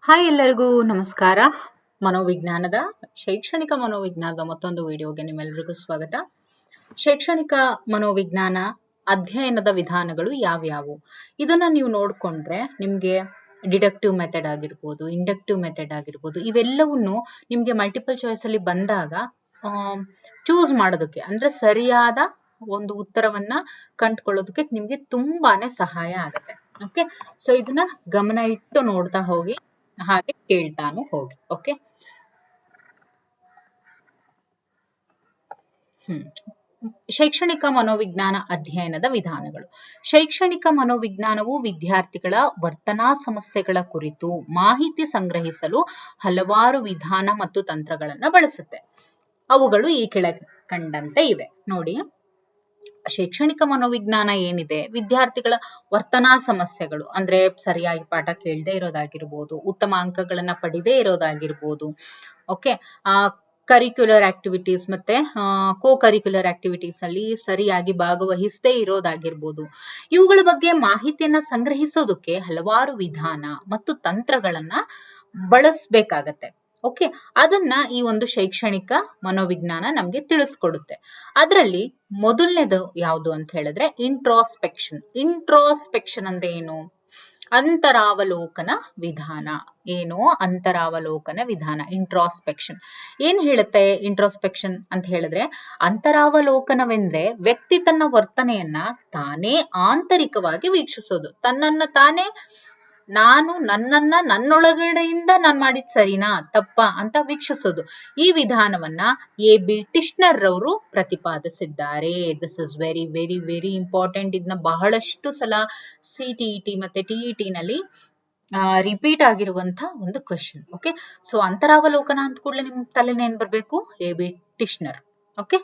Hi ಎಲ್ಲರಿಗೂ ನಮಸ್ಕಾರ. ಮನೋವಿಜ್ಞಾನದ ಶೈಕ್ಷಣಿಕ ಮನೋವಿಜ್ಞಾನದ ಮತ್ತೊಂದು ವಿಡಿಯೋಗೆ ನಿಮ್ಮೆಲ್ಲರಿಗೂ ಸ್ವಾಗತ. ಶೈಕ್ಷಣಿಕ ಮನೋವಿಜ್ಞಾನ ಅಧ್ಯಯನದ ವಿಧಾನಗಳು ಯಾವ್ಯಾವು ಇದನ್ನ ನೀವು ನೋಡ್ಕೊಂಡ್ರೆ ನಿಮ್ಗೆ ಡಿಡಕ್ಟಿವ್ ಮೆಥಡ್ ಆಗಿರ್ಬೋದು, ಇಂಡಕ್ಟಿವ್ ಮೆಥಡ್ ಆಗಿರ್ಬೋದು, ಇವೆಲ್ಲವನ್ನು ನಿಮ್ಗೆ ಮಲ್ಟಿಪಲ್ ಚಾಯ್ಸ್ ಅಲ್ಲಿ ಬಂದಾಗ ಚೂಸ್ ಮಾಡೋದಕ್ಕೆ ಅಂದ್ರೆ ಸರಿಯಾದ ಒಂದು ಉತ್ತರವನ್ನ ಕಂಡುಕೊಳ್ಳೋದಕ್ಕೆ ನಿಮ್ಗೆ ತುಂಬಾನೇ ಸಹಾಯ ಆಗುತ್ತೆ. ಓಕೆ, ಸೊ ಇದನ್ನ ಗಮನ ಇಟ್ಟು ನೋಡ್ತಾ ಹೋಗಿ, ಹಾಗೆ ಕೇಳ್ತಾನು ಹೋಗಿ. ಓಕೆ, ಶೈಕ್ಷಣಿಕ ಮನೋವಿಜ್ಞಾನ ಅಧ್ಯಯನದ ವಿಧಾನಗಳು. ಶೈಕ್ಷಣಿಕ ಮನೋವಿಜ್ಞಾನವು ವಿದ್ಯಾರ್ಥಿಗಳ ವರ್ತನಾ ಸಮಸ್ಯೆಗಳ ಕುರಿತು ಮಾಹಿತಿ ಸಂಗ್ರಹಿಸಲು ಹಲವಾರು ವಿಧಾನ ಮತ್ತು ತಂತ್ರಗಳನ್ನ ಬಳಸುತ್ತೆ. ಅವುಗಳು ಈ ಕೆಳಕಂಡಂತೆ ಇವೆ ನೋಡಿ. ಶೈಕ್ಷಣಿಕ ಮನೋವಿಜ್ಞಾನ ಏನಿದೆ, ವಿದ್ಯಾರ್ಥಿಗಳ ವರ್ತನಾ ಸಮಸ್ಯೆಗಳು ಅಂದ್ರೆ ಸರಿಯಾಗಿ ಪಾಠ ಕೇಳದೆ ಇರೋದಾಗಿರ್ಬೋದು, ಉತ್ತಮ ಅಂಕಗಳನ್ನ ಪಡೆದೇ ಇರೋದಾಗಿರ್ಬೋದು, ಓಕೆ, ಕರಿಕ್ಯುಲರ್ ಆಕ್ಟಿವಿಟೀಸ್ ಮತ್ತೆ ಕೋ ಕರಿಕ್ಯುಲರ್ ಆಕ್ಟಿವಿಟೀಸ್ ಅಲ್ಲಿ ಸರಿಯಾಗಿ ಭಾಗವಹಿಸದೇ ಇರೋದಾಗಿರ್ಬೋದು, ಇವುಗಳ ಬಗ್ಗೆ ಮಾಹಿತಿಯನ್ನ ಸಂಗ್ರಹಿಸೋದಕ್ಕೆ ಹಲವಾರು ವಿಧಾನ ಮತ್ತು ತಂತ್ರಗಳನ್ನ ಬಳಸಬೇಕಾಗತ್ತೆ. ಓಕೆ, ಅದನ್ನ ಈ ಒಂದು ಶೈಕ್ಷಣಿಕ ಮನೋವಿಜ್ಞಾನ ನಮ್ಗೆ ತಿಳಿಸ್ಕೊಡುತ್ತೆ. ಅದರಲ್ಲಿ ಮೊದಲನೇದು ಯಾವುದು ಅಂತ ಹೇಳಿದ್ರೆ ಇಂಟ್ರಾಸ್ಪೆಕ್ಷನ್. ಇಂಟ್ರಾಸ್ಪೆಕ್ಷನ್ ಅಂದ್ರೆ ಏನು? ಅಂತರಾವಲೋಕನ ವಿಧಾನ. ಏನು? ಅಂತರಾವಲೋಕನ ವಿಧಾನ, ಇಂಟ್ರಾಸ್ಪೆಕ್ಷನ್. ಏನ್ ಹೇಳುತ್ತೆ ಇಂಟ್ರಾಸ್ಪೆಕ್ಷನ್ ಅಂತ ಹೇಳಿದ್ರೆ, ಅಂತರಾವಲೋಕನವೆಂದ್ರೆ ವ್ಯಕ್ತಿ ತನ್ನ ವರ್ತನೆಯನ್ನ ತಾನೇ ಆಂತರಿಕವಾಗಿ ವೀಕ್ಷಿಸೋದು. ತನ್ನನ್ನ ತಾನೇ ನನ್ನನ್ನ ನನ್ನೊಳಗಡೆಯಿಂದ ನಾನ್ ಮಾಡಿದ್ ಸರಿನಾ ತಪ್ಪಾ ಅಂತ ವೀಕ್ಷಿಸೋದು. ಈ ವಿಧಾನವನ್ನ ಎ.ಬಿ. ಟಿಶ್ನರ್ ರವರು ಪ್ರತಿಪಾದಿಸಿದ್ದಾರೆ. This is very very very important. ಇದನ್ನ ಬಹಳಷ್ಟು ಸಲ CTET ಮತ್ತೆ TET ನಲ್ಲಿ ರಿಪೀಟ್ ಆಗಿರುವಂತ ಒಂದು ಕ್ವೆಶನ್. ಓಕೆ, ಸೊ ಅಂತರಾವಲೋಕನ ಅಂತ ಕೂಡಲೇ ನಿಮ್ ತಲೆನ ಏನ್ ಬರ್ಬೇಕು? ಎ.ಬಿ. ಟಿಶ್ನರ್. ಓಕೆ,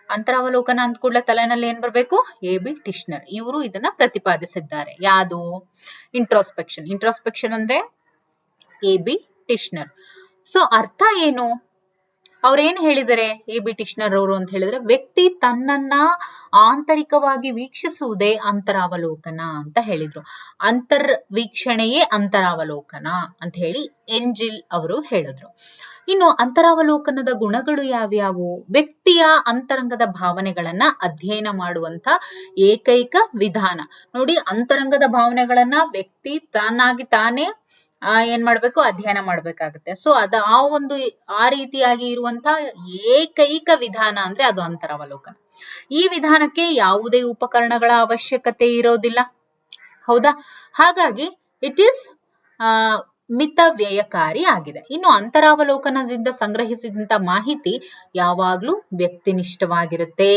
ಅಂತರಾವಲೋಕನ ಅಂತ ಕೂಡಲೇ ತಲೆನಲ್ಲಿ ಏನ್ ಬರ್ಬೇಕು? ಎ.ಬಿ. ಟಿಶ್ನರ್. ಇವರು ಇದನ್ನ ಪ್ರತಿಪಾದಿಸಿದ್ದಾರೆ. ಯಾವುದು? ಇಂಟ್ರಾಸ್ಪೆಕ್ಷನ್. ಇಂಟ್ರಾಸ್ಪೆಕ್ಷನ್ ಅಂದ್ರೆ ಎ.ಬಿ. ಟಿಶ್ನರ್. ಸೊ ಅರ್ಥ ಏನು? ಅವ್ರೇನ್ ಹೇಳಿದರೆ ಎ.ಬಿ. ಟಿಶ್ನರ್ ಅವರು ಅಂತ ಹೇಳಿದ್ರೆ, ವ್ಯಕ್ತಿ ತನ್ನನ್ನ ಆಂತರಿಕವಾಗಿ ವೀಕ್ಷಿಸುವುದೇ ಅಂತರಾವಲೋಕನ ಅಂತ ಹೇಳಿದ್ರು. ಅಂತರ್ವೀಕ್ಷಣೆಯೇ ಅಂತರಾವಲೋಕನ ಅಂತ ಹೇಳಿ ಎಂಜಿಲ್ ಅವರು ಹೇಳಿದ್ರು. ಇನ್ನು ಅಂತರಾವಲೋಕನದ ಗುಣಗಳು ಯಾವ್ಯಾವು? ವ್ಯಕ್ತಿಯ ಅಂತರಂಗದ ಭಾವನೆಗಳನ್ನ ಅಧ್ಯಯನ ಮಾಡುವಂತ ಏಕೈಕ ವಿಧಾನ. ನೋಡಿ, ಅಂತರಂಗದ ಭಾವನೆಗಳನ್ನ ವ್ಯಕ್ತಿ ತಾನಾಗಿ ತಾನೇ ಏನ್ ಮಾಡ್ಬೇಕು? ಅಧ್ಯಯನ ಮಾಡ್ಬೇಕಾಗತ್ತೆ. ಸೊ ಆ ರೀತಿಯಾಗಿ ಇರುವಂತ ಏಕೈಕ ವಿಧಾನ ಅಂದ್ರೆ ಅದು ಅಂತರಾವಲೋಕನ. ಈ ವಿಧಾನಕ್ಕೆ ಯಾವುದೇ ಉಪಕರಣಗಳ ಅವಶ್ಯಕತೆ ಇರೋದಿಲ್ಲ, ಹೌದಾ? ಹಾಗಾಗಿ ಇಟ್ ಈಸ್ ಮಿತವ್ಯಯಕಾರಿ ಆಗಿದೆ. ಇನ್ನು ಅಂತರಾವಲೋಕನದಿಂದ ಸಂಗ್ರಹಿಸಿದಂತ ಮಾಹಿತಿ ಯಾವಾಗ್ಲೂ ವ್ಯಕ್ತಿನಿಷ್ಠವಾಗಿರುತ್ತೆ.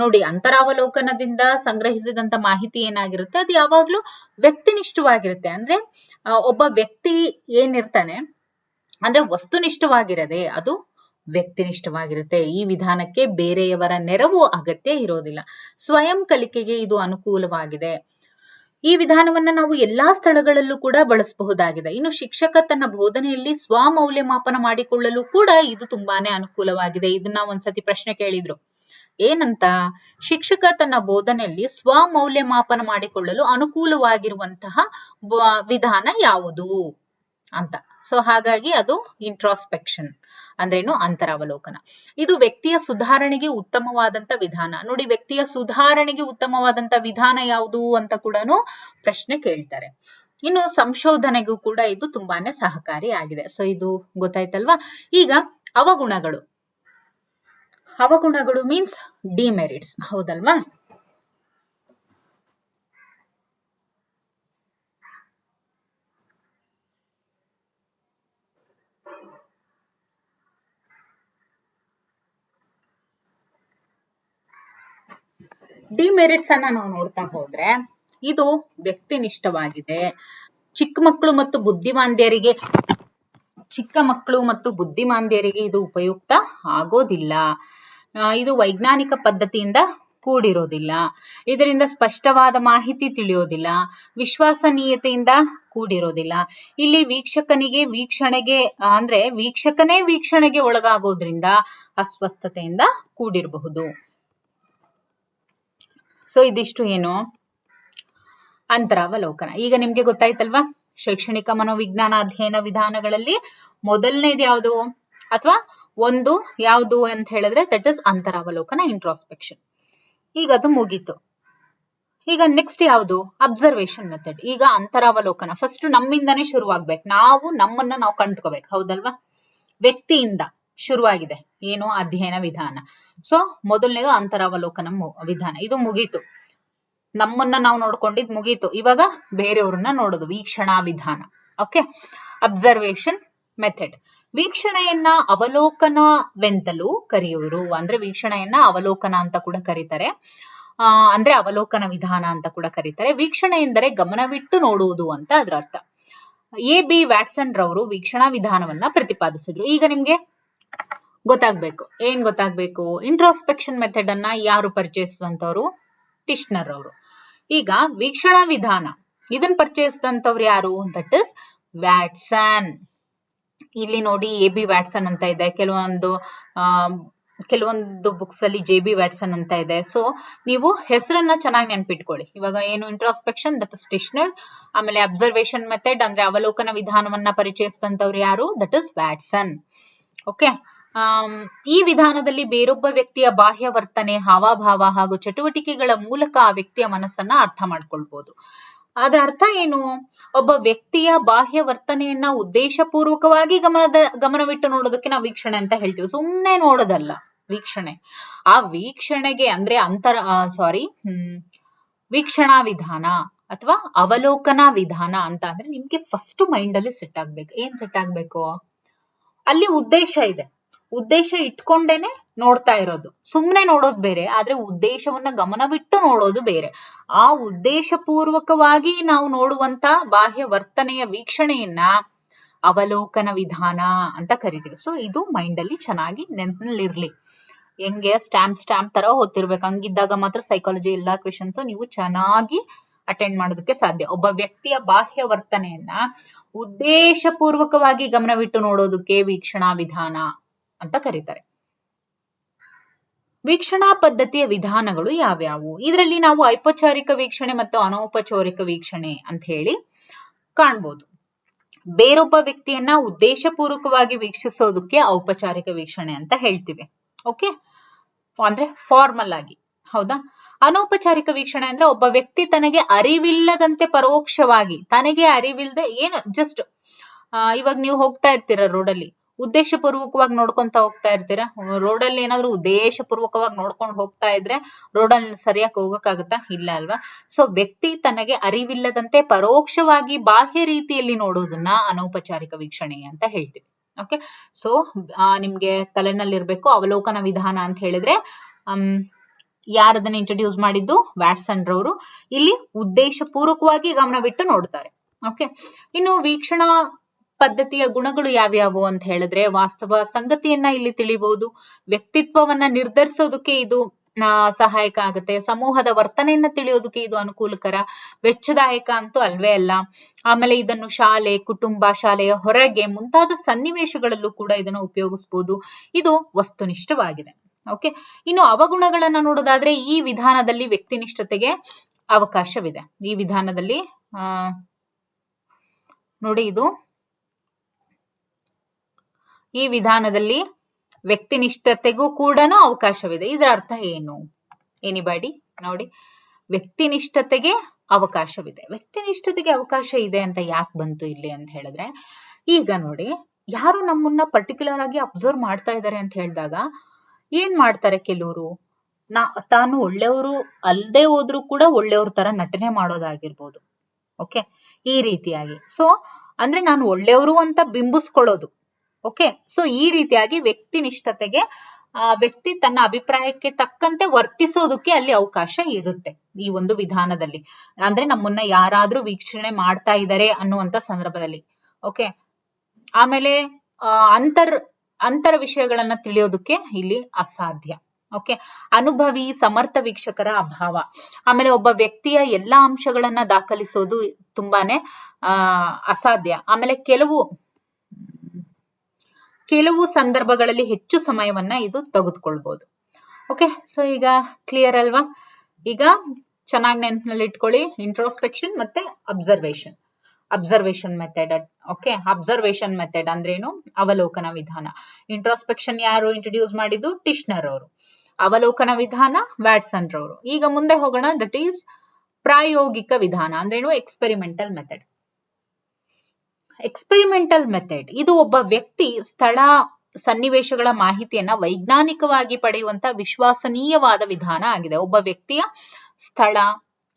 ನೋಡಿ, ಅಂತರಾವಲೋಕನದಿಂದ ಸಂಗ್ರಹಿಸಿದಂತ ಮಾಹಿತಿ ಏನಾಗಿರುತ್ತೆ? ಅದು ಯಾವಾಗ್ಲೂ ವ್ಯಕ್ತಿನಿಷ್ಠವಾಗಿರುತ್ತೆ. ಅಂದ್ರೆ ಒಬ್ಬ ವ್ಯಕ್ತಿ ಏನಿರ್ತಾನೆ ಅಂದ್ರೆ ವಸ್ತುನಿಷ್ಠವಾಗಿರದೆ ಅದು ವ್ಯಕ್ತಿನಿಷ್ಠವಾಗಿರುತ್ತೆ. ಈ ವಿಧಾನಕ್ಕೆ ಬೇರೆಯವರ ನೆರವು ಅಗತ್ಯ ಇರೋದಿಲ್ಲ. ಸ್ವಯಂ ಕಲಿಕೆಗೆ ಇದು ಅನುಕೂಲವಾಗಿದೆ. ಈ ವಿಧಾನವನ್ನ ನಾವು ಎಲ್ಲಾ ಸ್ಥಳಗಳಲ್ಲೂ ಕೂಡ ಬಳಸಬಹುದಾಗಿದೆ. ಇನ್ನು ಶಿಕ್ಷಕ ತನ್ನ ಬೋಧನೆಯಲ್ಲಿ ಸ್ವಮೌಲ್ಯಮಾಪನ ಮಾಡಿಕೊಳ್ಳಲು ಕೂಡ ಇದು ತುಂಬಾನೇ ಅನುಕೂಲವಾಗಿದೆ. ಇದನ್ನ ಒಂದ್ಸತಿ ಪ್ರಶ್ನೆ ಕೇಳಿದ್ರು, ಏನಂತ? ಶಿಕ್ಷಕ ತನ್ನ ಬೋಧನೆಯಲ್ಲಿ ಸ್ವಮೌಲ್ಯಮಾಪನ ಮಾಡಿಕೊಳ್ಳಲು ಅನುಕೂಲವಾಗಿರುವಂತಹ ವಿಧಾನ ಯಾವುದು ಅಂತ. ಸೊ ಹಾಗಾಗಿ ಅದು ಇಂಟ್ರಾಸ್ಪೆಕ್ಷನ್ ಅಂದ್ರೇನು? ಅಂತರಾವಲೋಕನ. ಇದು ವ್ಯಕ್ತಿಯ ಸುಧಾರಣೆಗೆ ಉತ್ತಮವಾದಂತ ವಿಧಾನ. ನೋಡಿ, ವ್ಯಕ್ತಿಯ ಸುಧಾರಣೆಗೆ ಉತ್ತಮವಾದಂತ ವಿಧಾನ ಯಾವುದು ಅಂತ ಕೂಡ ಪ್ರಶ್ನೆ ಕೇಳ್ತಾರೆ. ಇನ್ನು ಸಂಶೋಧನೆಗೂ ಕೂಡ ಇದು ತುಂಬಾನೇ ಸಹಕಾರಿ ಆಗಿದೆ. ಸೊ ಇದು ಗೊತ್ತಾಯ್ತಲ್ವಾ? ಈಗ ಅವಗುಣಗಳು. ಅವಗುಣಗಳು ಮೀನ್ಸ್ ಡಿಮೆರಿಟ್ಸ್, ಹೌದಲ್ವಾ? ಡಿಮೆರಿಟ್ಸ್ ಅನ್ನ ನಾವು ನೋಡ್ತಾ ಹೋದ್ರೆ, ಇದು ವ್ಯಕ್ತಿನಿಷ್ಠವಾಗಿದೆ. ಚಿಕ್ಕ ಮಕ್ಕಳು ಮತ್ತು ಬುದ್ಧಿಮಾಂದ್ಯರಿಗೆ ಇದು ಉಪಯುಕ್ತ ಆಗೋದಿಲ್ಲ. ಇದು ವೈಜ್ಞಾನಿಕ ಪದ್ಧತಿಯಿಂದ ಕೂಡಿರೋದಿಲ್ಲ. ಇದರಿಂದ ಸ್ಪಷ್ಟವಾದ ಮಾಹಿತಿ ತಿಳಿಯೋದಿಲ್ಲ. ವಿಶ್ವಸನೀಯತೆಯಿಂದ ಕೂಡಿರೋದಿಲ್ಲ. ಇಲ್ಲಿ ವೀಕ್ಷಕನೇ ವೀಕ್ಷಣೆಗೆ ಒಳಗಾಗೋದ್ರಿಂದ ಅಸ್ವಸ್ಥತೆಯಿಂದ ಕೂಡಿರಬಹುದು. ಸೊ ಇದಿಷ್ಟು ಏನು? ಅಂತರಾವಲೋಕನ. ಈಗ ನಿಮ್ಗೆ ಗೊತ್ತಾಯ್ತಲ್ವಾ? ಶೈಕ್ಷಣಿಕ ಮನೋವಿಜ್ಞಾನ ಅಧ್ಯಯನ ವಿಧಾನಗಳಲ್ಲಿ ಮೊದಲನೇದು ಯಾವುದು ಅಥವಾ ಒಂದು ಯಾವುದು ಅಂತ ಹೇಳಿದ್ರೆ ದಟ್ ಇಸ್ ಅಂತರಾವಲೋಕನ, ಇಂಟ್ರಾಸ್ಪೆಕ್ಷನ್. ಈಗ ಅದು ಮುಗೀತು. ಈಗ ನೆಕ್ಸ್ಟ್ ಯಾವುದು? Observation method. ಈಗ ಅಂತರಾವಲೋಕನ ಫಸ್ಟ್ ನಮ್ಮಿಂದಾನೇ ಶುರುವಾಗ್ಬೇಕು. ನಮ್ಮನ್ನ ನಾವು ಕಂಡ್ಕೋಬೇಕು, ಹೌದಲ್ವಾ? ವ್ಯಕ್ತಿಯಿಂದ ಶುರುವಾಗಿದೆ ಏನು ಅಧ್ಯಯನ ವಿಧಾನ. ಸೊ ಮೊದಲನೇದು ಅಂತರಾವಲೋಕನ ವಿಧಾನ. ಇದು ಮುಗೀತು. ನಮ್ಮನ್ನ ನಾವು ನೋಡ್ಕೊಂಡಿದ್ ಮುಗೀತು. ಇವಾಗ ಬೇರೆಯವ್ರನ್ನ ನೋಡೋದು, ವೀಕ್ಷಣಾ ವಿಧಾನ. Okay, observation method. ವೀಕ್ಷಣೆಯನ್ನ ಅವಲೋಕನವೆಂತಲೂ ಕರೆಯುವರು. ಅಂದ್ರೆ ವೀಕ್ಷಣೆಯನ್ನ ಅವಲೋಕನ ಅಂತ ಕೂಡ ಕರೀತಾರೆ, ಅಂದ್ರೆ ಅವಲೋಕನ ವಿಧಾನ ಅಂತ ಕೂಡ ಕರೀತಾರೆ. ವೀಕ್ಷಣೆ ಎಂದರೆ ಗಮನವಿಟ್ಟು ನೋಡುವುದು ಅಂತ ಅದರ ಅರ್ಥ. ಎ.ಬಿ. ವ್ಯಾಟ್ಸನ್ ರವರು ವೀಕ್ಷಣಾ ವಿಧಾನವನ್ನ ಪ್ರತಿಪಾದಿಸಿದ್ರು. ಈಗ ನಿಮ್ಗೆ ಗೊತ್ತಾಗ್ಬೇಕು. ಏನ್ ಗೊತ್ತಾಗ್ಬೇಕು? ಇಂಟ್ರಾಸ್ಪೆಕ್ಷನ್ ಮೆಥಡ್ ಅನ್ನ ಯಾರು ಪರಿಚಯಿಸಿದಂತವ್ರು? ಟಿಶ್ನರ್ ಅವರು. ಈಗ ವೀಕ್ಷಣಾ ವಿಧಾನ ಇದನ್ನ ಪರಿಚಯಿಸಿದಂತವ್ರು ಯಾರು? That is Watson. ಇಲ್ಲಿ ನೋಡಿ ಎ.ಬಿ. ವ್ಯಾಟ್ಸನ್ ಅಂತ ಇದೆ, ಕೆಲವೊಂದು ಬುಕ್ಸ್ ಅಲ್ಲಿ ಜೆ.ಬಿ. ವ್ಯಾಟ್ಸನ್ ಅಂತ ಇದೆ. ಸೊ ನೀವು ಹೆಸರನ್ನ ಚೆನ್ನಾಗಿ ನೆನ್ಪಿಟ್ಕೊಳ್ಳಿ. ಇವಾಗ ಏನು ಇಂಟ್ರಾಸ್ಪೆಕ್ಷನ್, ದಟ್ ಇಸ್ ಟಿಶ್ನರ್. ಆಮೇಲೆ ಅಬ್ಸರ್ವೇಷನ್ ಮೆಥಡ್ ಅಂದ್ರೆ ಅವಲೋಕನ ವಿಧಾನವನ್ನ ಪರಿಚಯಿಸಿದಂತವ್ರು ಯಾರು? That is Watson. ಓಕೆ, ಈ ವಿಧಾನದಲ್ಲಿ ಬೇರೊಬ್ಬ ವ್ಯಕ್ತಿಯ ಬಾಹ್ಯ ವರ್ತನೆ, ಹಾವಭಾವ ಹಾಗೂ ಚಟುವಟಿಕೆಗಳ ಮೂಲಕ ಆ ವ್ಯಕ್ತಿಯ ಮನಸ್ಸನ್ನ ಅರ್ಥ ಮಾಡ್ಕೊಳ್ಬಹುದು. ಅದರ ಅರ್ಥ ಏನು? ಒಬ್ಬ ವ್ಯಕ್ತಿಯ ಬಾಹ್ಯ ವರ್ತನೆಯನ್ನ ಉದ್ದೇಶಪೂರ್ವಕವಾಗಿ ಗಮನವಿಟ್ಟು ನೋಡೋದಕ್ಕೆ ನಾವು ವೀಕ್ಷಣೆ ಅಂತ ಹೇಳ್ತೀವಿ. ಸುಮ್ಮನೆ ನೋಡೋದಲ್ಲ ವೀಕ್ಷಣೆ. ಆ ವೀಕ್ಷಣೆಗೆ ಅಂದ್ರೆ ವೀಕ್ಷಣಾ ವಿಧಾನ ಅಥವಾ ಅವಲೋಕನ ವಿಧಾನ ಅಂತ ಅಂದ್ರೆ ನಿಮ್ಗೆ ಫಸ್ಟ್ ಮೈಂಡ್ ಅಲ್ಲಿ ಸೆಟ್ ಆಗ್ಬೇಕು. ಏನ್ ಸೆಟ್ ಆಗ್ಬೇಕು? ಅಲ್ಲಿ ಉದ್ದೇಶ ಇದೆ. ಉದ್ದೇಶ ಇಟ್ಕೊಂಡೇನೆ ನೋಡ್ತಾ ಇರೋದು. ಸುಮ್ನೆ ನೋಡೋದು ಬೇರೆ, ಆದ್ರೆ ಉದ್ದೇಶವನ್ನ ಗಮನವಿಟ್ಟು ನೋಡೋದು ಬೇರೆ. ಆ ಉದ್ದೇಶ ಪೂರ್ವಕವಾಗಿ ನಾವು ನೋಡುವಂತ ಬಾಹ್ಯ ವರ್ತನೆಯ ವೀಕ್ಷಣೆಯನ್ನ ಅವಲೋಕನ ವಿಧಾನ ಅಂತ ಕರಿತೀವಿ. ಸೊ ಇದು ಮೈಂಡ್ ಅಲ್ಲಿ ಚೆನ್ನಾಗಿ ನೆನಪಿನಲ್ಲಿರ್ಲಿ. ಹೆಂಗೆ ಸ್ಟ್ಯಾಂಪ್ ತರ ಓದ್ತಿರ್ಬೇಕು. ಹಂಗಿದ್ದಾಗ ಮಾತ್ರ ಸೈಕಾಲಜಿ ಎಲ್ಲಾ ಕ್ವೆಶನ್ಸ್ ನೀವು ಚೆನ್ನಾಗಿ ಅಟೆಂಡ್ ಮಾಡೋದಕ್ಕೆ ಸಾಧ್ಯ. ಒಬ್ಬ ವ್ಯಕ್ತಿಯ ಬಾಹ್ಯ ವರ್ತನೆಯನ್ನ ಉದ್ದೇಶ ಪೂರ್ವಕವಾಗಿ ಗಮನವಿಟ್ಟು ನೋಡೋದಕ್ಕೆ ವೀಕ್ಷಣಾ ವಿಧಾನ ಅಂತ ಕರೀತಾರೆ. ವೀಕ್ಷಣಾ ಪದ್ಧತಿಯ ವಿಧಾನಗಳು ಯಾವ್ಯಾವು? ಇದರಲ್ಲಿ ನಾವು ಔಪಚಾರಿಕ ವೀಕ್ಷಣೆ ಮತ್ತು ಅನೌಪಚಾರಿಕ ವೀಕ್ಷಣೆ ಅಂತ ಹೇಳಿ ಕಾಣ್ಬೋದು. ಬೇರೊಬ್ಬ ವ್ಯಕ್ತಿಯನ್ನ ಉದ್ದೇಶಪೂರ್ವಕವಾಗಿ ವೀಕ್ಷಿಸೋದಕ್ಕೆ ಔಪಚಾರಿಕ ವೀಕ್ಷಣೆ ಅಂತ ಹೇಳ್ತೀವಿ. ಓಕೆ, ಅಂದ್ರೆ ಫಾರ್ಮಲ್ ಆಗಿ. ಹೌದಾ? ಅನೌಪಚಾರಿಕ ವೀಕ್ಷಣೆ ಅಂದ್ರೆ ಒಬ್ಬ ವ್ಯಕ್ತಿ ತನಗೆ ಅರಿವಿಲ್ಲದಂತೆ ಪರೋಕ್ಷವಾಗಿ, ತನಗೆ ಅರಿವಿಲ್ಲದೆ ಏನು ಜಸ್ಟ್ ಇವಾಗ ನೀವು ಹೋಗ್ತಾ ಇರ್ತೀರ ರೋಡಲ್ಲಿ, ಉದ್ದೇಶಪೂರ್ವಕವಾಗಿ ನೋಡ್ಕೊಂತ ಹೋಗ್ತಾ ಇರ್ತೀರಾ. ರೋಡಲ್ಲಿ ಏನಾದ್ರು ಉದ್ದೇಶಪೂರ್ವಕವಾಗಿ ನೋಡ್ಕೊಂಡು ಹೋಗ್ತಾ ಇದ್ರೆ ರೋಡಲ್ಲಿ ಸರಿಯಾಗಿ ಹೋಗಕ್ಕಾಗತ್ತಾ? ಇಲ್ಲ ಅಲ್ವಾ? ಸೊ ವ್ಯಕ್ತಿ ತನಗೆ ಅರಿವಿಲ್ಲದಂತೆ ಪರೋಕ್ಷವಾಗಿ ಬಾಹ್ಯ ರೀತಿಯಲ್ಲಿ ನೋಡೋದನ್ನ ಅನೌಪಚಾರಿಕ ವೀಕ್ಷಣೆ ಅಂತ ಹೇಳ್ತೀವಿ. ಓಕೆ, ಸೊ ನಿಮ್ಗೆ ತಲೆನಲ್ಲಿರ್ಬೇಕು ಅವಲೋಕನ ವಿಧಾನ ಅಂತ ಹೇಳಿದ್ರೆ ಯಾರದನ್ನ ಇಂಟ್ರೊಡ್ಯೂಸ್ ಮಾಡಿದ್ದು? ವ್ಯಾಟ್ಸನ್ ರವರು. ಇಲ್ಲಿ ಉದ್ದೇಶ ಪೂರ್ವಕವಾಗಿ ಗಮನವಿಟ್ಟು ನೋಡ್ತಾರೆ. ಓಕೆ, ಇನ್ನು ವೀಕ್ಷಣಾ ಪದ್ಧತಿಯ ಗುಣಗಳು ಯಾವ್ಯಾವು ಅಂತ ಹೇಳಿದ್ರೆ ವಾಸ್ತವ ಸಂಗತಿಯನ್ನ ಇಲ್ಲಿ ತಿಳಿಬಹುದು, ವ್ಯಕ್ತಿತ್ವವನ್ನ ನಿರ್ಧರಿಸೋದಕ್ಕೆ ಇದು ಸಹಾಯಕ ಆಗುತ್ತೆ, ಸಮೂಹದ ವರ್ತನೆಯನ್ನ ತಿಳಿಯೋದಕ್ಕೆ ಇದು ಅನುಕೂಲಕರ, ವೆಚ್ಚದಾಯಕ ಅಂತೂ ಅಲ್ವೇ ಅಲ್ಲ. ಆಮೇಲೆ ಇದನ್ನು ಶಾಲೆ, ಕುಟುಂಬ, ಶಾಲೆಯ ಹೊರಗೆ ಮುಂತಾದ ಸನ್ನಿವೇಶಗಳಲ್ಲೂ ಕೂಡ ಇದನ್ನು ಉಪಯೋಗಿಸಬಹುದು. ಇದು ವಸ್ತುನಿಷ್ಠವಾಗಿದೆ. ಓಕೆ, ಇನ್ನು ಅವಗುಣಗಳನ್ನ ನೋಡೋದಾದ್ರೆ ಈ ವಿಧಾನದಲ್ಲಿ ವ್ಯಕ್ತಿನಿಷ್ಠತೆಗೆ ಅವಕಾಶವಿದೆ. ಈ ವಿಧಾನದಲ್ಲಿ ನೋಡಿ, ಈ ವಿಧಾನದಲ್ಲಿ ವ್ಯಕ್ತಿನಿಷ್ಠತೆಗೂ ಕೂಡ ಅವಕಾಶವಿದೆ. ಇದರ ಅರ್ಥ ಏನು? ಎನಿಬಡಿ ನೋಡಿ, ವ್ಯಕ್ತಿನಿಷ್ಠತೆಗೆ ಅವಕಾಶವಿದೆ. ವ್ಯಕ್ತಿನಿಷ್ಠತೆಗೆ ಅವಕಾಶ ಇದೆ ಅಂತ ಯಾಕೆ ಬಂತು ಇಲ್ಲಿ ಅಂತ ಹೇಳಿದ್ರೆ, ಈಗ ನೋಡಿ, ಯಾರು ನಮ್ಮನ್ನ ಪರ್ಟಿಕ್ಯುಲರ್ ಆಗಿ ಅಬ್ಸರ್ವ್ ಮಾಡ್ತಾ ಇದ್ದಾರೆ ಅಂತ ಹೇಳಿದಾಗ ಏನ್ ಮಾಡ್ತಾರೆ ಕೆಲವರು, ತಾನು ಒಳ್ಳೆಯವರು ಅಲ್ಲದೆ ಹೋದ್ರು ಕೂಡ ಒಳ್ಳೆಯವ್ರ ತರ ನಟನೆ ಮಾಡೋದಾಗಿರ್ಬೋದು. ಓಕೆ, ಈ ರೀತಿಯಾಗಿ. ಸೊ ಅಂದ್ರೆ ನಾನು ಒಳ್ಳೆಯವರು ಅಂತ ಬಿಂಬಿಸ್ಕೊಳ್ಳೋದು. ಓಕೆ, ಸೊ ಈ ರೀತಿಯಾಗಿ ವ್ಯಕ್ತಿನಿಷ್ಠತೆಗೆ ವ್ಯಕ್ತಿ ತನ್ನ ಅಭಿಪ್ರಾಯಕ್ಕೆ ತಕ್ಕಂತೆ ವರ್ತಿಸೋದಕ್ಕೆ ಅಲ್ಲಿ ಅವಕಾಶ ಇರುತ್ತೆ ಈ ಒಂದು ವಿಧಾನದಲ್ಲಿ. ಅಂದ್ರೆ ನಮ್ಮನ್ನ ಯಾರಾದ್ರೂ ವೀಕ್ಷಣೆ ಮಾಡ್ತಾ ಇದ್ದಾರೆ ಅನ್ನುವಂತ ಸಂದರ್ಭದಲ್ಲಿ. ಓಕೆ, ಆಮೇಲೆ ಅಂತರ ವಿಷಯಗಳನ್ನ ತಿಳಿಯೋದಕ್ಕೆ ಇಲ್ಲಿ ಅಸಾಧ್ಯ. ಓಕೆ, ಅನುಭವಿ ಸಮರ್ಥ ವೀಕ್ಷಕರ ಅಭಾವ. ಆಮೇಲೆ ಒಬ್ಬ ವ್ಯಕ್ತಿಯ ಎಲ್ಲಾ ಅಂಶಗಳನ್ನ ದಾಖಲಿಸೋದು ತುಂಬಾನೇ ಅಸಾಧ್ಯ. ಆಮೇಲೆ ಕೆಲವು ಸಂದರ್ಭಗಳಲ್ಲಿ ಹೆಚ್ಚು ಸಮಯವನ್ನ ಇದು ತೆಗೆದುಕೊಳ್ಬಹುದು. ಓಕೆ, ಸೊ ಈಗ ಕ್ಲಿಯರ್ ಅಲ್ವಾ? ಈಗ ಚೆನ್ನಾಗಿ ನೆನಪಿನಲ್ಲಿ ಇಟ್ಕೊಳ್ಳಿ, ಇಂಟ್ರೋಸ್ಪೆಕ್ಷನ್ ಮತ್ತೆ observation. Observation method. Okay, observation method ಅಂದ್ರೇನು? ಅವಲೋಕನ ವಿಧಾನ. ಇಂಟ್ರೋಸ್ಪೆಕ್ಷನ್ ಯಾರು ಇಂಟ್ರೊಡ್ಯೂಸ್ ಮಾಡಿದ್ದು? ಟಿಶ್ನರ್ ಅವರು. ಅವಲೋಕನ ವಿಧಾನ ವ್ಯಾಟ್ಸನ್ ರವರು. ಈಗ ಮುಂದೆ ಹೋಗೋಣ. ದಟ್ ಈಸ್ ಪ್ರಾಯೋಗಿಕ ವಿಧಾನ ಅಂದ್ರೇನು? Experimental method. ಎಕ್ಸ್ಪೆರಿಮೆಂಟಲ್ ಮೆಥಡ್ ಇದು ಒಬ್ಬ ವ್ಯಕ್ತಿ ಸ್ಥಳ ಸನ್ನಿವೇಶಗಳ ಮಾಹಿತಿಯನ್ನ ವೈಜ್ಞಾನಿಕವಾಗಿ ಪಡೆಯುವಂತ ವಿಶ್ವಾಸನೀಯವಾದ ವಿಧಾನ ಆಗಿದೆ. ಒಬ್ಬ ವ್ಯಕ್ತಿಯ ಸ್ಥಳ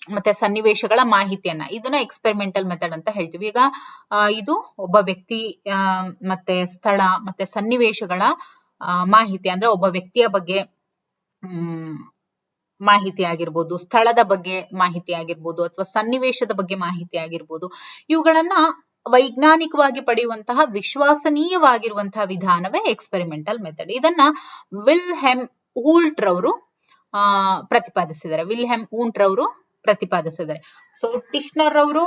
ಮತ್ತೆ ಸನ್ನಿವೇಶಗಳ ಮಾಹಿತಿಯನ್ನ, ಇದನ್ನ ಎಕ್ಸ್ಪೆರಿಮೆಂಟಲ್ ಮೆಥಡ್ ಅಂತ ಹೇಳ್ತೀವಿ. ಈಗ ಇದು ಒಬ್ಬ ವ್ಯಕ್ತಿ ಮತ್ತೆ ಸ್ಥಳ ಮತ್ತೆ ಸನ್ನಿವೇಶಗಳ ಮಾಹಿತಿ ಅಂದ್ರೆ ಒಬ್ಬ ವ್ಯಕ್ತಿಯ ಬಗ್ಗೆ ಮಾಹಿತಿ ಆಗಿರ್ಬೋದು, ಸ್ಥಳದ ಬಗ್ಗೆ ಮಾಹಿತಿ ಆಗಿರ್ಬೋದು, ಅಥವಾ ಸನ್ನಿವೇಶದ ಬಗ್ಗೆ ಮಾಹಿತಿ ಆಗಿರ್ಬೋದು, ಇವುಗಳನ್ನ ವೈಜ್ಞಾನಿಕವಾಗಿ ಪಡೆಯುವಂತಹ ವಿಶ್ವಾಸನೀಯವಾಗಿರುವಂತಹ ವಿಧಾನವೇ ಎಕ್ಸ್ಪೆರಿಮೆಂಟಲ್ ಮೆಥಡ್. ಇದನ್ನ ವಿಲ್ಹೆಮ್ ವೂಂಟ್ ರವರು ಪ್ರತಿಪಾದಿಸಿದ್ದಾರೆ. ವಿಲ್ಹೆಮ್ ವೂಂಟ್ ರವರು ಪ್ರತಿಪಾದಿಸಿದ್ದಾರೆ. ಸೊ ಟಿಶ್ನರ್ ಅವರು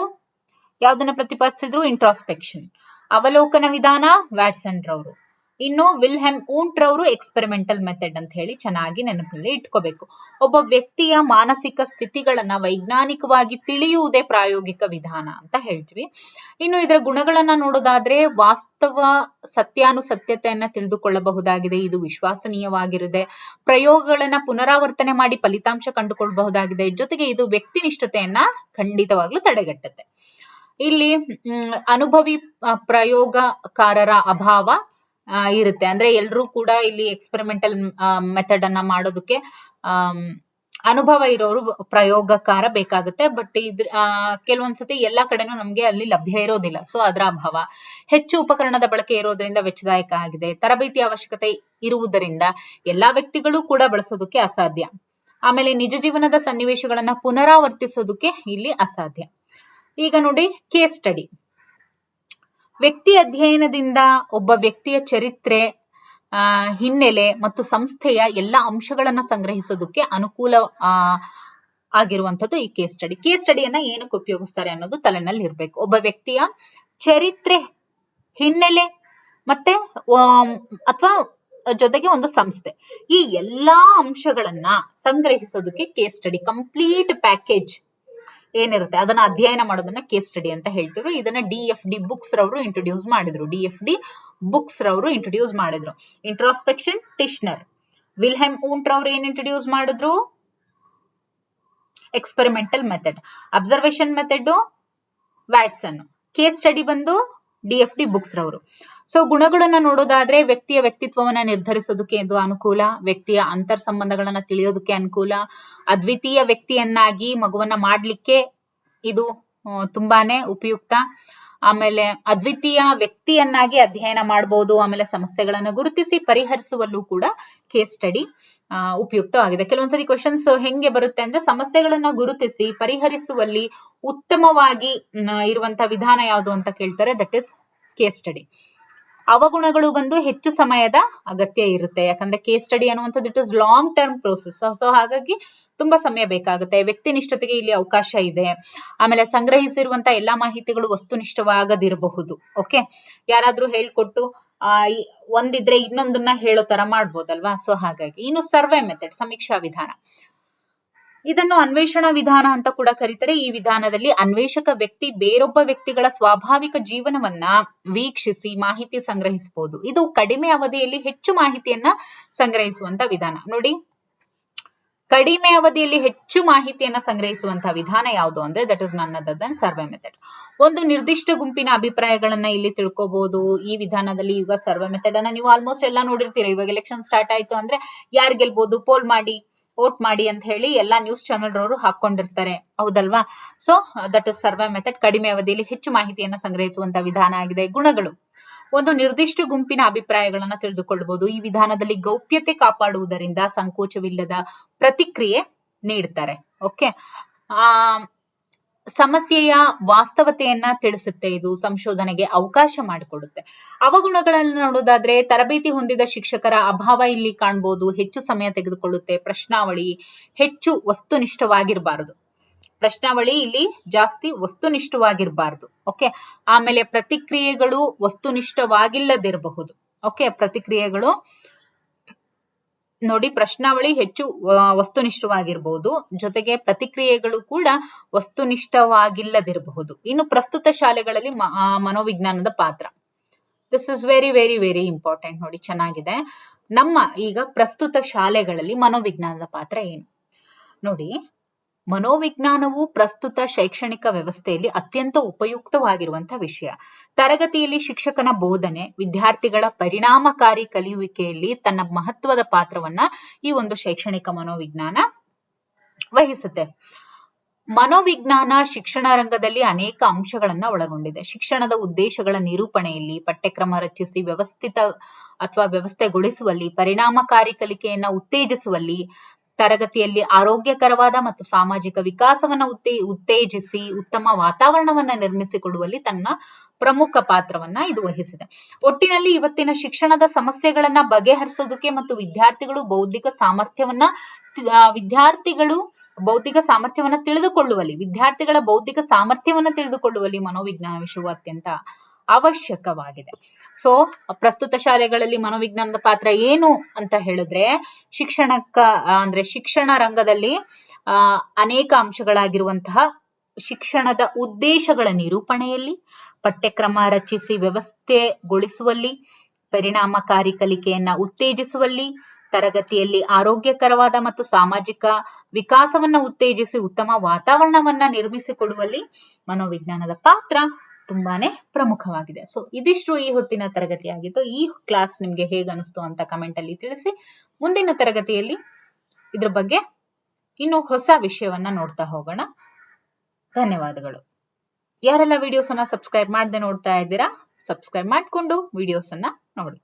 ಯಾವ್ದನ್ನ ಪ್ರತಿಪಾದಿಸಿದ್ರು? ಇಂಟ್ರಾಸ್ಪೆಕ್ಷನ್. ಅವಲೋಕನ ವಿಧಾನ ವ್ಯಾಟ್ಸನ್ ರವರು. ಇನ್ನು ವಿಲ್ಹೆಮ್ ವೂಂಟ್ ರವರು ಎಕ್ಸ್ಪೆರಿಮೆಂಟಲ್ ಮೆಥಡ್ ಅಂತ ಹೇಳಿ ಚೆನ್ನಾಗಿ ನೆನಪಿನಲ್ಲಿ ಇಟ್ಕೋಬೇಕು. ಒಬ್ಬ ವ್ಯಕ್ತಿಯ ಮಾನಸಿಕ ಸ್ಥಿತಿಗಳನ್ನ ವೈಜ್ಞಾನಿಕವಾಗಿ ತಿಳಿಯುವುದೇ ಪ್ರಾಯೋಗಿಕ ವಿಧಾನ ಅಂತ ಹೇಳ್ತೀವಿ. ಇನ್ನು ಇದರ ಗುಣಗಳನ್ನ ನೋಡೋದಾದ್ರೆ ವಾಸ್ತವ ಸತ್ಯಾನುಸತ್ಯತೆಯನ್ನ ತಿಳಿದುಕೊಳ್ಳಬಹುದಾಗಿದೆ, ಇದು ವಿಶ್ವಾಸನೀಯವಾಗಿರುತ್ತೆ, ಪ್ರಯೋಗಗಳನ್ನ ಪುನರಾವರ್ತನೆ ಮಾಡಿ ಫಲಿತಾಂಶ ಕಂಡುಕೊಳ್ಳಬಹುದಾಗಿದೆ, ಜೊತೆಗೆ ಇದು ವ್ಯಕ್ತಿನಿಷ್ಠತೆಯನ್ನ ಖಂಡಿತವಾಗ್ಲೂ ತಡೆಗಟ್ಟುತ್ತೆ. ಇಲ್ಲಿ ಅನುಭವಿ ಪ್ರಯೋಗಕಾರರ ಅಭಾವ ಇರುತ್ತೆ. ಅಂದ್ರೆ ಎಲ್ರೂ ಕೂಡ ಇಲ್ಲಿ ಎಕ್ಸ್ಪೆರಿಮೆಂಟಲ್ ಮೆಥಡ್ ಅನ್ನ ಮಾಡೋದಕ್ಕೆ ಅನುಭವ ಇರೋರು ಪ್ರಯೋಗಕಾರ ಬೇಕಾಗುತ್ತೆ. ಬಟ್ ಇದ್ರ ಕೆಲವೊಂದ್ಸತಿ ಎಲ್ಲಾ ಕಡೆನೂ ನಮ್ಗೆ ಅಲ್ಲಿ ಲಭ್ಯ ಇರೋದಿಲ್ಲ. ಸೊ ಅದರ ಅಭಾವ. ಹೆಚ್ಚು ಉಪಕರಣದ ಬಳಕೆ ಇರೋದ್ರಿಂದ ವೆಚ್ಚದಾಯಕ ಆಗಿದೆ. ತರಬೇತಿ ಅವಶ್ಯಕತೆ ಇರುವುದರಿಂದ ಎಲ್ಲಾ ವ್ಯಕ್ತಿಗಳು ಕೂಡ ಬಳಸೋದಕ್ಕೆ ಅಸಾಧ್ಯ. ಆಮೇಲೆ ನಿಜ ಜೀವನದ ಸನ್ನಿವೇಶಗಳನ್ನ ಪುನರಾವರ್ತಿಸೋದಕ್ಕೆ ಇಲ್ಲಿ ಅಸಾಧ್ಯ. ಈಗ ನೋಡಿ ಕೇಸ್ ಸ್ಟಡಿ. ವ್ಯಕ್ತಿ ಅಧ್ಯಯನದಿಂದ ಒಬ್ಬ ವ್ಯಕ್ತಿಯ ಚರಿತ್ರೆ, ಹಿನ್ನೆಲೆ ಮತ್ತು ಸಂಸ್ಥೆಯ ಎಲ್ಲ ಅಂಶಗಳನ್ನ ಸಂಗ್ರಹಿಸೋದಕ್ಕೆ ಅನುಕೂಲ ಆಗಿರುವಂತದ್ದು ಈ ಕೇಸ್ ಸ್ಟಡಿ. ಕೇಸ್ ಸ್ಟಡಿಯನ್ನ ಏನಕ್ಕೆ ಉಪಯೋಗಿಸ್ತಾರೆ ಅನ್ನೋದು ತಲೆನಲ್ಲಿ ಇರ್ಬೇಕು. ಒಬ್ಬ ವ್ಯಕ್ತಿಯ ಚರಿತ್ರೆ, ಹಿನ್ನೆಲೆ ಮತ್ತೆ ಅಥವಾ ಜೊತೆಗೆ ಒಂದು ಸಂಸ್ಥೆ, ಈ ಎಲ್ಲಾ ಅಂಶಗಳನ್ನ ಸಂಗ್ರಹಿಸೋದಕ್ಕೆ ಕೇಸ್ ಸ್ಟಡಿ ಕಂಪ್ಲೀಟ್ ಪ್ಯಾಕೇಜ್ ಏನಿರುತ್ತೆ ಅದನ್ನ ಅಧ್ಯಯನ ಮಾಡೋದನ್ನ ಕೇಸ್ ಸ್ಟಡಿ ಅಂತ ಹೇಳ್ತಿದ್ರು. ಇದನ್ನ DFD ಬುಕ್ಸ್ ರವರು ಇಂಟ್ರೊಡ್ಯೂಸ್ ಮಾಡಿದ್ರು. DFD ಬುಕ್ಸ್ ರವರು ಇಂಟ್ರೊಡ್ಯೂಸ್ ಮಾಡಿದ್ರು. ಇಂಟ್ರಾಸ್ಪೆಕ್ಷನ್ ಟಿಶ್ನರ್. ವಿಲ್ಹೆಮ್ ವೂಂಟ್ ರವರು ಏನ್ ಇಂಟ್ರೊಡ್ಯೂಸ್ ಮಾಡಿದ್ರು? Experimental method. Observation method Watson. Case study ಬಂದು DFD ಬುಕ್ಸ್ ರವರು. ಸೊ ಗುಣಗಳನ್ನ ನೋಡೋದಾದ್ರೆ ವ್ಯಕ್ತಿಯ ವ್ಯಕ್ತಿತ್ವವನ್ನ ನಿರ್ಧರಿಸೋದಕ್ಕೆ ಇದು ಅನುಕೂಲ, ವ್ಯಕ್ತಿಯ ಅಂತರ್ ಸಂಬಂಧಗಳನ್ನ ತಿಳಿಯೋದಕ್ಕೆ ಅನುಕೂಲ, ಅದ್ವಿತೀಯ ವ್ಯಕ್ತಿಯನ್ನಾಗಿ ಮಗುವನ್ನ ಮಾಡ್ಲಿಕ್ಕೆ ಇದು ತುಂಬಾನೇ ಉಪಯುಕ್ತ. ಆಮೇಲೆ ಅದ್ವಿತೀಯ ವ್ಯಕ್ತಿಯನ್ನಾಗಿ ಅಧ್ಯಯನ ಮಾಡಬಹುದು. ಆಮೇಲೆ ಸಮಸ್ಯೆಗಳನ್ನ ಗುರುತಿಸಿ ಪರಿಹರಿಸುವಲ್ಲೂ ಕೂಡ ಕೇಸ್ ಸ್ಟಡಿ ಉಪಯುಕ್ತವಾಗಿದೆ. ಕೆಲವೊಂದ್ಸರಿ ಕ್ವಶನ್ಸ್ ಹೆಂಗೆ ಬರುತ್ತೆ ಅಂದ್ರೆ ಸಮಸ್ಯೆಗಳನ್ನ ಗುರುತಿಸಿ ಪರಿಹರಿಸುವಲ್ಲಿ ಉತ್ತಮವಾಗಿ ಇರುವಂತ ವಿಧಾನ ಯಾವುದು ಅಂತ ಕೇಳ್ತಾರೆ. That is case study. ಅವಗುಣಗಳು ಬಂದು ಹೆಚ್ಚು ಸಮಯದ ಅಗತ್ಯ ಇರುತ್ತೆ. ಯಾಕಂದ್ರೆ ಕೇಸ್ ಸ್ಟಡಿ ಅನ್ನುವಂಥದ್ದು it is long term process. So ಹಾಗಾಗಿ ತುಂಬಾ ಸಮಯ ಬೇಕಾಗುತ್ತೆ. ವ್ಯಕ್ತಿನಿಷ್ಠತೆಗೆ ಇಲ್ಲಿ ಅವಕಾಶ ಇದೆ. ಆಮೇಲೆ ಸಂಗ್ರಹಿಸಿರುವಂತ ಎಲ್ಲಾ ಮಾಹಿತಿಗಳು ವಸ್ತುನಿಷ್ಠವಾಗದಿರಬಹುದು. ಓಕೆ, ಯಾರಾದ್ರೂ ಹೇಳ್ಕೊಟ್ಟು ಒಂದಿದ್ರೆ ಇನ್ನೊಂದನ್ನ ಹೇಳೋ ತರ ಮಾಡ್ಬೋದಲ್ವಾ. ಸೊ ಹಾಗಾಗಿ ಇನ್ನು ಸರ್ವೆ ಮೆಥಡ್, ಸಮೀಕ್ಷಾ ವಿಧಾನ. ಇದನ್ನು ಅನ್ವೇಷಣಾ ವಿಧಾನ ಅಂತ ಕೂಡ ಕರೀತಾರೆ. ಈ ವಿಧಾನದಲ್ಲಿ ಅನ್ವೇಷಕ ವ್ಯಕ್ತಿ ಬೇರೊಬ್ಬ ವ್ಯಕ್ತಿಗಳ ಸ್ವಾಭಾವಿಕ ಜೀವನವನ್ನ ವೀಕ್ಷಿಸಿ ಮಾಹಿತಿ ಸಂಗ್ರಹಿಸಬಹುದು. ಇದು ಕಡಿಮೆ ಅವಧಿಯಲ್ಲಿ ಹೆಚ್ಚು ಮಾಹಿತಿಯನ್ನ ಸಂಗ್ರಹಿಸುವಂತ ವಿಧಾನ. ನೋಡಿ, ಕಡಿಮೆ ಅವಧಿಯಲ್ಲಿ ಹೆಚ್ಚು ಮಾಹಿತಿಯನ್ನ ಸಂಗ್ರಹಿಸುವಂತಹ ವಿಧಾನ ಯಾವುದು ಅಂದ್ರೆ ದಟ್ ಇಸ್ ನನ್ ಅದರ್ ದನ್ ಸರ್ವೆ ಮೆಥಡ್. ಒಂದು ನಿರ್ದಿಷ್ಟ ಗುಂಪಿನ ಅಭಿಪ್ರಾಯಗಳನ್ನ ಇಲ್ಲಿ ತಿಳ್ಕೋಬಹುದು ಈ ವಿಧಾನದಲ್ಲಿ. ಈಗ ಸರ್ವೆ ಮೆಥಡ್ ಅನ್ನ ನೀವು ಆಲ್ಮೋಸ್ಟ್ ಎಲ್ಲ ನೋಡಿರ್ತೀರಿ. ಇವಾಗ ಎಲೆಕ್ಷನ್ ಸ್ಟಾರ್ಟ್ ಆಯ್ತು ಅಂದ್ರೆ ಯಾರು ಗೆಲ್ಬಹುದು, ಪೋಲ್ ಮಾಡಿ, ವೋಟ್ ಮಾಡಿ ಅಂತ ಹೇಳಿ ಎಲ್ಲಾ ನ್ಯೂಸ್ ಚಾನೆಲ್ ರವರು ಹಾಕೊಂಡಿರ್ತಾರೆ, ಹೌದಲ್ವಾ. So that is survey method. ಕಡಿಮೆ ಅವಧಿಯಲ್ಲಿ ಹೆಚ್ಚು ಮಾಹಿತಿಯನ್ನ ಸಂಗ್ರಹಿಸುವಂತ ವಿಧಾನ ಆಗಿದೆ. ಗುಣಗಳು: ಒಂದು ನಿರ್ದಿಷ್ಟ ಗುಂಪಿನ ಅಭಿಪ್ರಾಯಗಳನ್ನ ತಿಳಿದುಕೊಳ್ಳಬಹುದು. ಈ ವಿಧಾನದಲ್ಲಿ ಗೌಪ್ಯತೆ ಕಾಪಾಡುವುದರಿಂದ ಸಂಕೋಚವಿಲ್ಲದ ಪ್ರತಿಕ್ರಿಯೆ ನೀಡ್ತಾರೆ. ಓಕೆ, ಸಮಸ್ಯೆಯ ವಾಸ್ತವತೆಯನ್ನ ತಿಳಿಸುತ್ತೆ. ಇದು ಸಂಶೋಧನೆಗೆ ಅವಕಾಶ ಮಾಡಿಕೊಡುತ್ತೆ. ಅವಗುಣಗಳನ್ನು ನೋಡೋದಾದ್ರೆ ತರಬೇತಿ ಹೊಂದಿದ ಶಿಕ್ಷಕರ ಅಭಾವ ಇಲ್ಲಿ ಕಾಣಬಹುದು. ಹೆಚ್ಚು ಸಮಯ ತೆಗೆದುಕೊಳ್ಳುತ್ತೆ. ಪ್ರಶ್ನಾವಳಿ ಹೆಚ್ಚು ವಸ್ತುನಿಷ್ಠವಾಗಿರಬಾರದು. ಪ್ರಶ್ನಾವಳಿ ಇಲ್ಲಿ ಜಾಸ್ತಿ ವಸ್ತುನಿಷ್ಠವಾಗಿರಬಾರದು. ಓಕೆ, ಆಮೇಲೆ ಪ್ರತಿಕ್ರಿಯೆಗಳು ವಸ್ತುನಿಷ್ಠವಾಗಿಲ್ಲದಿರಬಹುದು. ಓಕೆ, ಪ್ರತಿಕ್ರಿಯೆಗಳು ನೋಡಿ, ಪ್ರಶ್ನಾವಳಿ ಹೆಚ್ಚು ವಸ್ತುನಿಷ್ಠವಾಗಿರಬಹುದು, ಜೊತೆಗೆ ಪ್ರತಿಕ್ರಿಯೆಗಳು ಕೂಡ ವಸ್ತುನಿಷ್ಠವಾಗಿಲ್ಲದಿರಬಹುದು. ಇನ್ನು ಪ್ರಸ್ತುತ ಶಾಲೆಗಳಲ್ಲಿ ಮನೋವಿಜ್ಞಾನದ ಪಾತ್ರ, this is very very very important. ನೋಡಿ, ಚೆನ್ನಾಗಿದೆ. ನಮ್ಮ ಈಗ ಪ್ರಸ್ತುತ ಶಾಲೆಗಳಲ್ಲಿ ಮನೋವಿಜ್ಞಾನದ ಪಾತ್ರ ಏನು ನೋಡಿ. ಮನೋವಿಜ್ಞಾನವು ಪ್ರಸ್ತುತ ಶೈಕ್ಷಣಿಕ ವ್ಯವಸ್ಥೆಯಲ್ಲಿ ಅತ್ಯಂತ ಉಪಯುಕ್ತವಾಗಿರುವಂತಹ ವಿಷಯ. ತರಗತಿಯಲ್ಲಿ ಶಿಕ್ಷಕನ ಬೋಧನೆ, ವಿದ್ಯಾರ್ಥಿಗಳ ಪರಿಣಾಮಕಾರಿ ಕಲಿಯುವಿಕೆಯಲ್ಲಿ ತನ್ನ ಮಹತ್ವದ ಪಾತ್ರವನ್ನ ಈ ಒಂದು ಶೈಕ್ಷಣಿಕ ಮನೋವಿಜ್ಞಾನ ವಹಿಸುತ್ತೆ. ಮನೋವಿಜ್ಞಾನ ಶಿಕ್ಷಣ ರಂಗದಲ್ಲಿ ಅನೇಕ ಅಂಶಗಳನ್ನ ಒಳಗೊಂಡಿದೆ. ಶಿಕ್ಷಣದ ಉದ್ದೇಶಗಳ ನಿರೂಪಣೆಯಲ್ಲಿ, ಪಠ್ಯಕ್ರಮ ರಚಿಸಿ ವ್ಯವಸ್ಥೆಗೊಳಿಸುವಲ್ಲಿ, ಪರಿಣಾಮಕಾರಿ ಕಲಿಕೆಯನ್ನ ಉತ್ತೇಜಿಸುವಲ್ಲಿ, ತರಗತಿಯಲ್ಲಿ ಆರೋಗ್ಯಕರವಾದ ಮತ್ತು ಸಾಮಾಜಿಕ ವಿಕಾಸವನ್ನ ಉತ್ತೇಜಿಸಿ ಉತ್ತಮ ವಾತಾವರಣವನ್ನ ನಿರ್ಮಿಸಿಕೊಡುವಲ್ಲಿ ತನ್ನ ಪ್ರಮುಖ ಪಾತ್ರವನ್ನ ಇದು ವಹಿಸಿದೆ. ಒಟ್ಟಿನಲ್ಲಿ ಇವತ್ತಿನ ಶಿಕ್ಷಣದ ಸಮಸ್ಯೆಗಳನ್ನ ಬಗೆಹರಿಸೋದಕ್ಕೆ ಮತ್ತು ವಿದ್ಯಾರ್ಥಿಗಳ ಬೌದ್ಧಿಕ ಸಾಮರ್ಥ್ಯವನ್ನ ತಿಳಿದುಕೊಳ್ಳುವಲ್ಲಿ ಮನೋವಿಜ್ಞಾನ ವಿಷಯವು ಅತ್ಯಂತ ಅವಶ್ಯಕವಾಗಿದೆ. ಸೊ ಪ್ರಸ್ತುತ ಶಾಲೆಗಳಲ್ಲಿ ಮನೋವಿಜ್ಞಾನದ ಪಾತ್ರ ಏನು ಅಂತ ಹೇಳಿದ್ರೆ, ಶಿಕ್ಷಣ ರಂಗದಲ್ಲಿ ಅನೇಕ ಅಂಶಗಳಾಗಿರುವಂತಹ ಶಿಕ್ಷಣದ ಉದ್ದೇಶಗಳ ನಿರೂಪಣೆಯಲ್ಲಿ, ಪಠ್ಯಕ್ರಮ ರಚಿಸಿ ವ್ಯವಸ್ಥೆಗೊಳಿಸುವಲ್ಲಿ, ಪರಿಣಾಮಕಾರಿ ಕಲಿಕೆಯನ್ನ ಉತ್ತೇಜಿಸುವಲ್ಲಿ, ತರಗತಿಯಲ್ಲಿ ಆರೋಗ್ಯಕರವಾದ ಮತ್ತು ಸಾಮಾಜಿಕ ವಿಕಾಸವನ್ನ ಉತ್ತೇಜಿಸಿ ಉತ್ತಮ ವಾತಾವರಣವನ್ನ ನಿರ್ಮಿಸಿಕೊಡುವಲ್ಲಿ ಮನೋವಿಜ್ಞಾನದ ಪಾತ್ರ ತುಂಬಾನೇ ಪ್ರಮುಖವಾಗಿದೆ. ಸೊ ಇದಿಷ್ಟು ಈ ಹೊತ್ತಿನ ತರಗತಿಯಾಗಿತ್ತು. ಈ ಕ್ಲಾಸ್ ನಿಮ್ಗೆ ಹೇಗೆ ಅನಿಸ್ತು ಅಂತ ಕಮೆಂಟ್ ಅಲ್ಲಿ ತಿಳಿಸಿ. ಮುಂದಿನ ತರಗತಿಯಲ್ಲಿ ಇದ್ರ ಬಗ್ಗೆ ಇನ್ನು ಹೊಸ ವಿಷಯವನ್ನ ನೋಡ್ತಾ ಹೋಗೋಣ. ಧನ್ಯವಾದಗಳು. ಯಾರೆಲ್ಲ ವಿಡಿಯೋಸ್ ಅನ್ನ ಸಬ್ಸ್ಕ್ರೈಬ್ ಮಾಡದೆ ನೋಡ್ತಾ ಇದ್ದೀರಾ, ಸಬ್ಸ್ಕ್ರೈಬ್ ಮಾಡ್ಕೊಂಡು ವಿಡಿಯೋಸ್ ಅನ್ನ ನೋಡಿ.